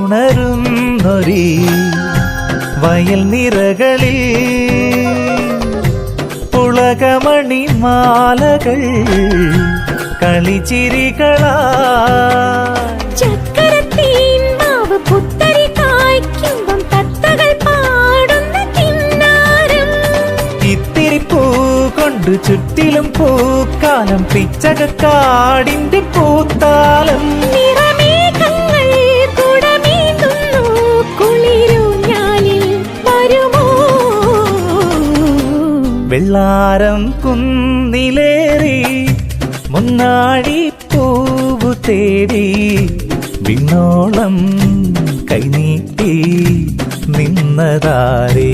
മഴയിലുണരുന്നൊരീ വയൽ നിറകളിൽ പുളകമണിമാലകൾ കളിച്ചിരികളാ ചക്കരത്തീന്മാവ് പുത്തരി കായ്ക്കുമ്പം തത്തകൾ പാടുന്ന കിന്നാരം ഇത്തിരി പൂ കൊണ്ട് ചുറ്റിലും പൂക്കാലം പിച്ചകക്കാടിന്റെ പൂത്താലം നിറമേഘങ്ങൾ കുടമേന്തുന്നു കുളിരൂഞ്ഞാലിൽ വരുമോ വെള്ളാരം കുന്നിലേറി മുന്നാടി പൂവു തേടി വിണ്ണോളം കൈനീട്ടി നിന്നതാരേ